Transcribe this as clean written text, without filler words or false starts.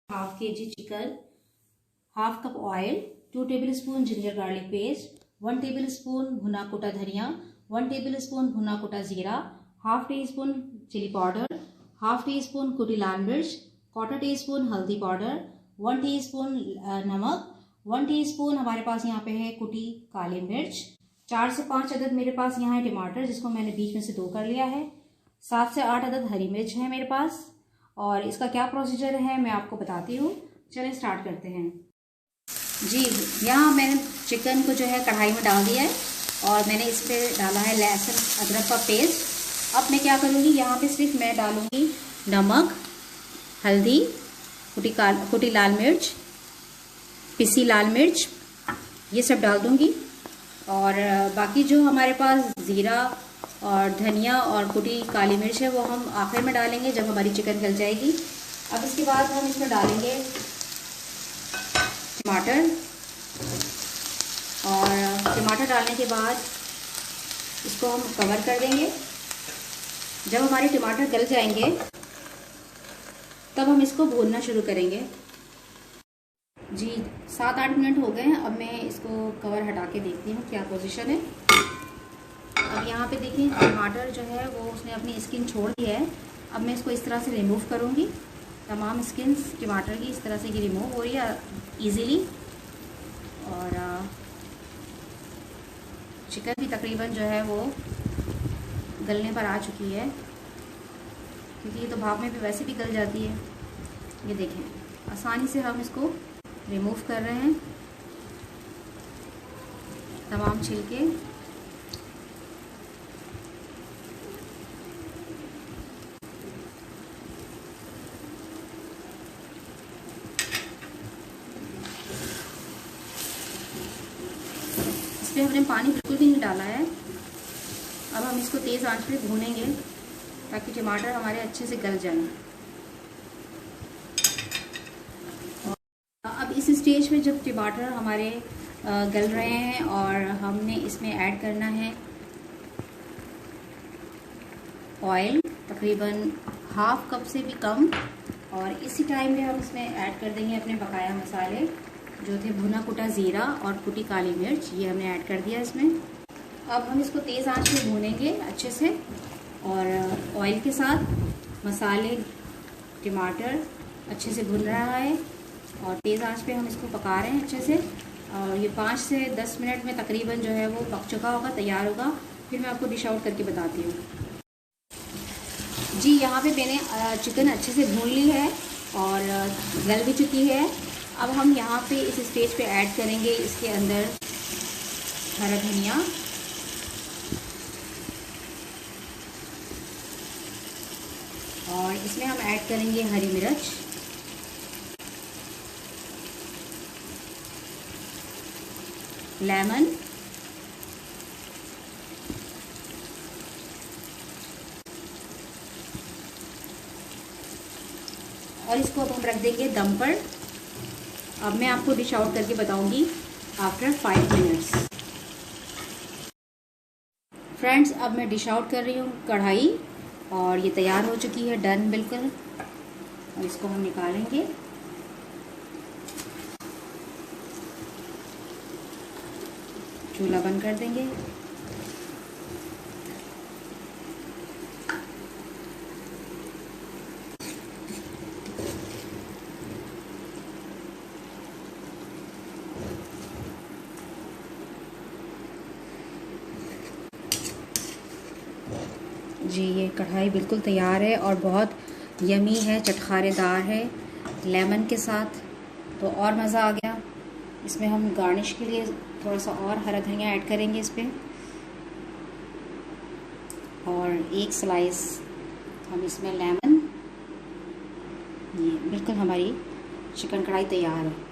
Half kg chicken, half cup oil, 2 tablespoon ginger garlic paste, 1 tablespoon भुना कुटा धनिया, 1 tablespoon भुना कुटा जीरा, half teaspoon chilli powder, half teaspoon कुटी लाल मिर्च, 1/4 टीस्पून हल्दी पाउडर, 1 टीस्पून नमक, 1 टीस्पून हमारे पास यहाँ पे है कुटी काली मिर्च, 4 से 5 अदद मेरे पास यहाँ है टमाटर जिसको मैंने बीच में से 2 कर लिया है, 7 से 8 अदद हरी मिर्च है मेरे पास। और इसका क्या प्रोसीजर है मैं आपको बताती हूँ। चलिए स्टार्ट करते हैं। जी, यहाँ मैंने चिकन को जो है कढ़ाई में डाल दिया है और मैंने इस पर डाला है लहसुन अदरक का पेस्ट। अब मैं क्या करूँगी, यहाँ पे सिर्फ मैं डालूँगी नमक, हल्दी, कुटी लाल मिर्च, पिसी लाल मिर्च, ये सब डाल दूँगी। और बाकी जो हमारे पास ज़ीरा और धनिया और कुटी काली मिर्च है वो हम आखिर में डालेंगे जब हमारी चिकन गल जाएगी। अब इसके बाद हम इसमें डालेंगे टमाटर, और टमाटर डालने के बाद इसको हम कवर कर देंगे। जब हमारे टमाटर गल जाएंगे तब हम इसको भूनना शुरू करेंगे। जी, 7-8 मिनट हो गए हैं। अब मैं इसको कवर हटा के देखती हूँ क्या पोजीशन है। अब यहाँ पे देखिए टमाटर जो है वो उसने अपनी स्किन छोड़ दी है। अब मैं इसको इस तरह से रिमूव करूँगी। तमाम स्किन टमाटर की इस तरह से ये रिमूव हो रही है इजीली। और चिकन भी तकरीबन जो है वो गलने पर आ चुकी है, क्योंकि ये तो भाप में भी वैसे भी गल जाती है। ये देखें, आसानी से हम इसको रिमूव कर रहे हैं तमाम छिलके। इसमें हमने पानी बिल्कुल भी नहीं डाला है। अब हम इसको तेज़ आंच पे भूनेंगे ताकि टमाटर हमारे अच्छे से गल जाएं। अब इस स्टेज पे जब टमाटर हमारे गल रहे हैं और हमने इसमें ऐड करना है ऑयल, तकरीबन हाफ कप से भी कम। और इसी टाइम में हम इसमें ऐड कर देंगे अपने बकाया मसाले जो थे भुना कुटा ज़ीरा और कुटी काली मिर्च, ये हमने ऐड कर दिया इसमें। अब हम इसको तेज़ आंच पे भूनेंगे अच्छे से, और ऑयल के साथ मसाले, टमाटर अच्छे से भुन रहा है और तेज़ आंच पे हम इसको पका रहे हैं अच्छे से। और ये 5 से 10 मिनट में तकरीबन जो है वो पक चुका होगा, तैयार होगा। फिर मैं आपको डिश आउट करके बताती हूँ। जी, यहाँ पे मैंने चिकन अच्छे से भून ली है और गल भी चुकी है। अब हम यहाँ पे इस स्टेज पे ऐड करेंगे इसके अंदर हरा धनिया, और इसमें हम ऐड करेंगे हरी मिर्च, लेमन, और इसको अब हम रख देंगे दम पर। अब मैं आपको डिश आउट करके बताऊंगी आफ्टर 5 मिनट्स। फ्रेंड्स, अब मैं डिश आउट कर रही हूँ कढ़ाई, और ये तैयार हो चुकी है, डन बिल्कुल। और इसको हम निकालेंगे। चूल्हा बंद कर देंगे। जी, ये कढ़ाई बिल्कुल तैयार है और बहुत यमी है, चटखारेदार है लेमन के साथ, तो और मज़ा आ गया। इसमें हम गार्निश के लिए थोड़ा सा और हरा धनिया ऐड करेंगे इस पर, और 1 स्लाइस हम इसमें लेमन। ये बिल्कुल हमारी चिकन कढ़ाई तैयार है।